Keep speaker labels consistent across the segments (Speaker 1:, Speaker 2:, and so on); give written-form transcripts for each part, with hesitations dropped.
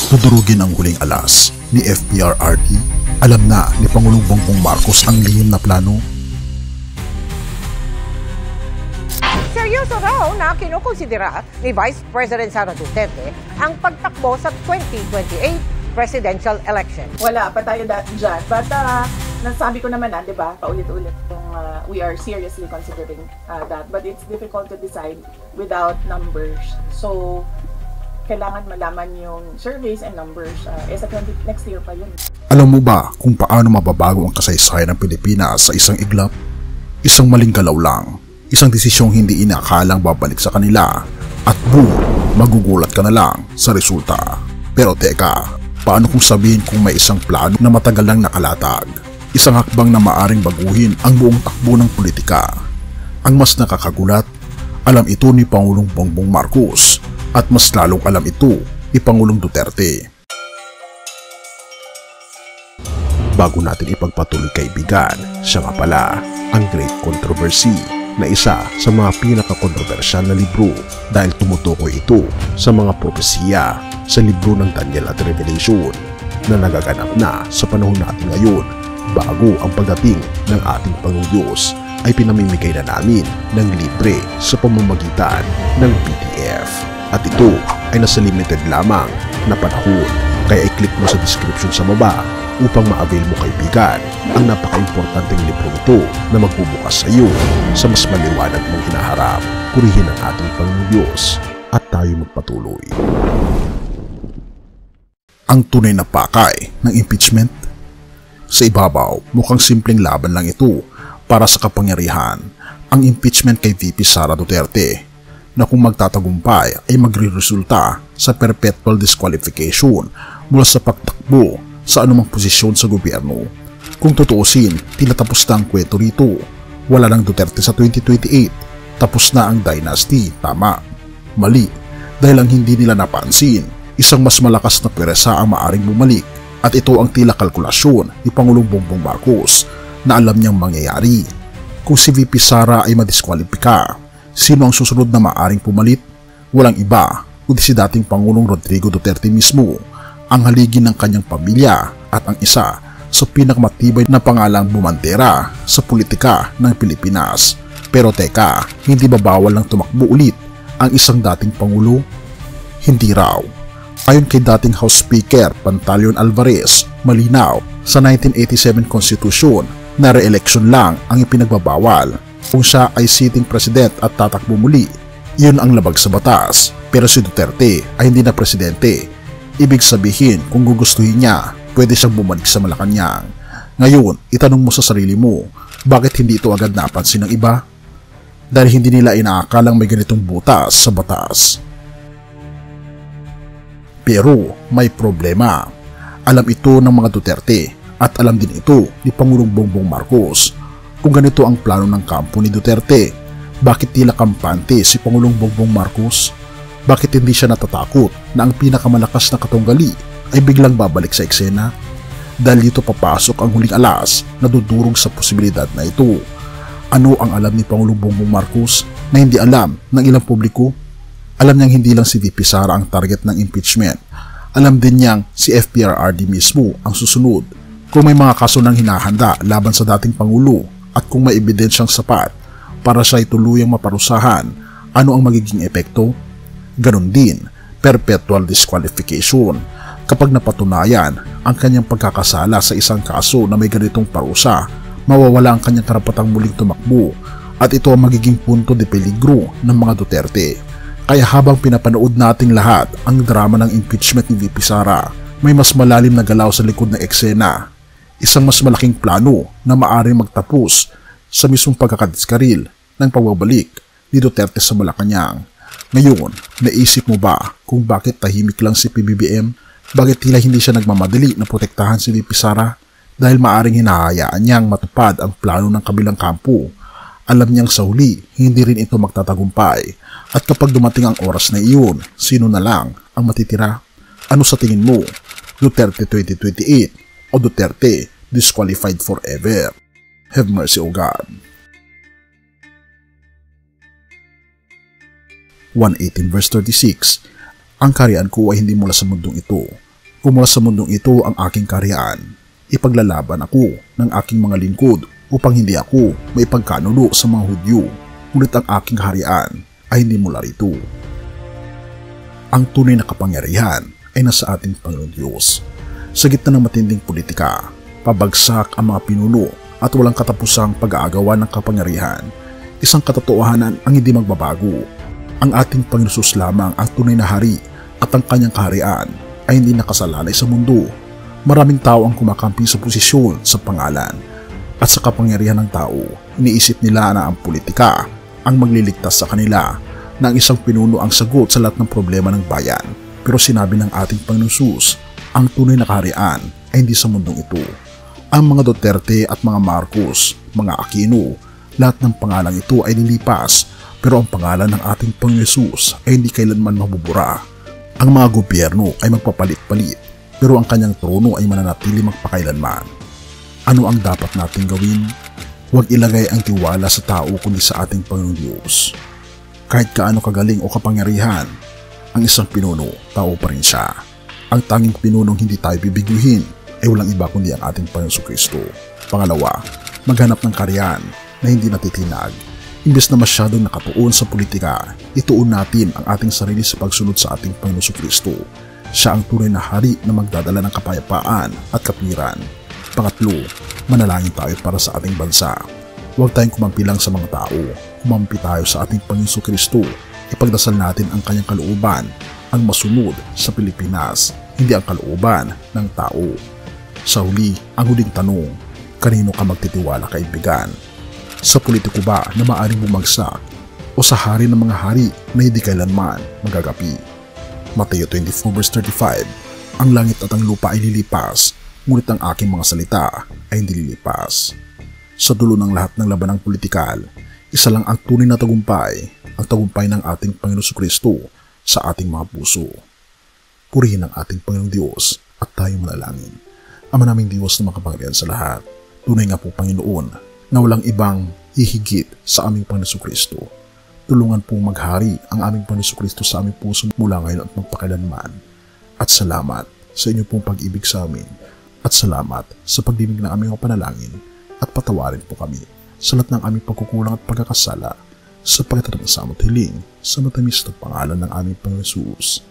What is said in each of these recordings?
Speaker 1: Dudurugin ang huling alas ni FPRRD. Alam na ni Pangulong Bongbong Marcos ang lihim na plano.
Speaker 2: Seryoso raw na kinukonsidera ni Vice President Sara Duterte ang pagtakbo sa 2028 presidential election.
Speaker 3: Wala pa tayo dyan. But nasabi ko naman di ba, paulit-ulit we are seriously considering that. But it's difficult to decide without numbers. So, kailangan malaman yung surveys and numbers. Sa next year pa yun.
Speaker 1: Alam mo ba kung paano mababago ang kasaysayan ng Pilipinas sa isang iglap? Isang maling galaw lang. Isang desisyong hindi inakalang babalik sa kanila. At boom, magugulat ka na lang sa resulta. Pero teka, paano kung sabihin kung may isang plano na matagal nang nakalatag? Isang hakbang na maaring baguhin ang buong takbo ng politika. Ang mas nakakagulat, alam ito ni Pangulong Bongbong Marcos. At mas lalong alam ito ni Pangulong Duterte. Bago natin ipagpatuloy kaibigan, siya nga pala ang Great Controversy na isa sa mga pinaka-kontrobersyal na libro dahil tumutukoy ito sa mga propesiya sa libro ng Daniel at Revelation na nagaganap na sa panahon natin ngayon bago ang pagdating ng ating Panginoong Diyos ay pinamimigay na namin ng libre sa pamamagitan ng PDF. At ito ay nasa limited lamang na panahon, kaya i-click mo sa description sa baba upang ma-avail mo kaibigan ang napaka-importanteng libro nito na magbubukas sa iyo sa mas maliwanag mong hinaharap. Purihin ang ating Panginoong Diyos at tayo magpatuloy. Ang tunay na pakay ng impeachment? Sa ibabaw, mukhang simpleng laban lang ito para sa kapangyarihan. Ang impeachment kay VP Sara Duterte na kung magtatagumpay ay magre-resulta sa perpetual disqualification mula sa pagtakbo sa anumang posisyon sa gobyerno. Kung tutuusin, tinatapos na ang kwento rito. Wala nang Duterte sa 2028. Tapos na ang dynasty, tama. Mali, dahil ang hindi nila napansin, isang mas malakas na pwersa ang maaring bumalik. At ito ang tila kalkulasyon ni Pangulong Bongbong Marcos na alam niyang mangyayari. Kung si VP Sara ay madiskwalipika, sino ang susunod na maaring pumalit? Walang iba kundi si dating Pangulong Rodrigo Duterte mismo, ang haligi ng kanyang pamilya at ang isa sa pinakamatibay na pangalang bumandera sa politika ng Pilipinas. Pero teka, hindi ba bawal lang tumakbo ulit ang isang dating Pangulo? Hindi raw. Ayon kay dating House Speaker Pantaleon Alvarez, malinaw sa 1987 Constitution na re-election lang ang ipinagbabawal. Kung siya ay sitting president at tatakbo muli, yun ang labag sa batas. Pero si Duterte ay hindi na presidente. Ibig sabihin, kung gugustuhin niya, pwede siyang bumalik sa Malacanang. Ngayon, itanong mo sa sarili mo, bakit hindi ito agad napansin ng iba? Dahil hindi nila inaakalang may ganitong butas sa batas. Pero may problema. Alam ito ng mga Duterte at alam din ito ni Pangulong Bongbong Marcos. Kung ganito ang plano ng kampo ni Duterte, bakit tila kampante si Pangulong Bongbong Marcos? Bakit hindi siya natatakot na ang pinakamalakas na katunggali ay biglang babalik sa eksena? Dahil dito papasok ang huling alas na dudurog sa posibilidad na ito. Ano ang alam ni Pangulong Bongbong Marcos na hindi alam ng ilang publiko? Alam niyang hindi lang si VP Sara ang target ng impeachment. Alam din niyang si FPRRD mismo ang susunod. Kung may mga kaso nang hinahanda laban sa dating Pangulo at kung may ebidensyang sapat para siya ay tuluyang maparusahan, ano ang magiging epekto? Ganon din, perpetual disqualification. Kapag napatunayan ang kanyang pagkakasala sa isang kaso na may ganitong parusa, mawawala ang kanyang karapatang muling tumakbo at ito ang magiging punto de peligro ng mga Duterte. Kaya habang pinapanood nating lahat ang drama ng impeachment ni VP Sara, may mas malalim na galaw sa likod ng eksena. Isang mas malaking plano na maaaring magtapos sa mismong pagkakadiskaril ng pagbabalik ni Duterte sa Malacanang. Ngayon, naisip mo ba kung bakit tahimik lang si PBBM? Bakit tila hindi siya nagmamadali na protektahan si VP Sara? Dahil maaaring hinahayaan niyang matupad ang plano ng kabilang kampo. Alam niyang sa huli, hindi rin ito magtatagumpay. At kapag dumating ang oras na iyon, sino na lang ang matitira? Ano sa tingin mo? Duterte 2028 o Duterte disqualified forever? Have mercy, O God. 118 verse 36. Ang kaharian ko ay hindi mula sa mundong ito. Kung mula sa mundong ito ang aking kaharian, ipaglalaban ako ng aking mga lingkod upang hindi ako maipagkanulo sa mga Hudyo, ngunit ang aking kaharian ay hindi mula rito. Ang tunay na kapangyarihan ay nasa ating Panginoon Diyos. Sa gitna ng matinding politika, pabagsak ang mga pinuno at walang katapusang pag-aagawan ng kapangyarihan, isang katotohanan ang hindi magbabago. Ang ating Panginoon Jesus lamang ang tunay na hari at ang kanyang kaharian ay hindi nakasalalay sa mundo. Maraming tao ang kumakampi sa posisyon, sa pangalan at sa kapangyarihan ng tao. Iniisip nila na ang politika ang magliligtas sa kanila, na ang isang pinuno ang sagot sa lahat ng problema ng bayan. Pero sinabi ng ating Panginoon Jesus, ang tunay na kaharian ay hindi sa mundong ito. Ang mga Duterte at mga Marcos, mga Aquino, lahat ng pangalang ito ay lilipas, pero ang pangalan ng ating Panginoon Jesus ay hindi kailanman mabubura. Ang mga gobyerno ay magpapalit-palit, pero ang kanyang trono ay mananatili magpakailanman. Ano ang dapat nating gawin? Huwag ilagay ang tiwala sa tao kundi sa ating Panginoon Diyos. Kahit kaano kagaling o kapangyarihan, ang isang pinuno, tao pa rin siya. Ang tanging pinunong hindi tayo bibiguhin ay walang iba kundi ang ating Panginoon Kristo. Pangalawa, maghanap ng kaharian na hindi natitinag. Imbes na masyadong nakatuon sa politika, ituon natin ang ating sarili sa pagsunod sa ating Panginoon Kristo. Siya ang tunay na hari na magdadala ng kapayapaan at katwiran. Pangatlo, manalangin tayo para sa ating bansa. Huwag tayong kumampi lang sa mga tao. Kumampi tayo sa ating Panginoon Kristo. Ipagdasal natin ang kanyang kalooban, ang masunod sa Pilipinas, hindi ang kalooban ng tao. Sa huli, ang huling tanong, kanino ka magtitiwala, kaibigan? Sa politiko ba na maaaring bumagsak o sa hari ng mga hari na hindi kailanman magagapi? Mateo 24:35, ang langit at ang lupa ay lilipas, ngunit ang aking mga salita ay hindi lilipas. Sa dulo ng lahat ng labanang politikal, isa lang ang tunay na tagumpay, ang tagumpay ng ating Panginoon Kristo sa ating mga puso. Purihin ang ating Panginoong Diyos at tayo manalangin. Ama naming Diyos na makapangyarihan sa lahat, tunay nga po Panginoon na walang ibang hihigit sa aming Panginoon Kristo. Tulungan pong maghari ang aming Panginoon Kristo sa aming puso mula ngayon at magpakailanman. At salamat sa inyong pong pag-ibig sa amin. At salamat sa pagdinig ng aming panalangin at patawarin po kami sa lahat ng aming pagkukulang at pagkakasala sa pagkatapos sa aming hiling sa matamis na pangalan ng aming Panginoon Jesus.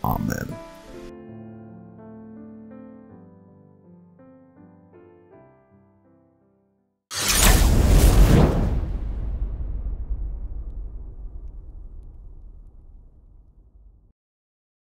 Speaker 1: Amen.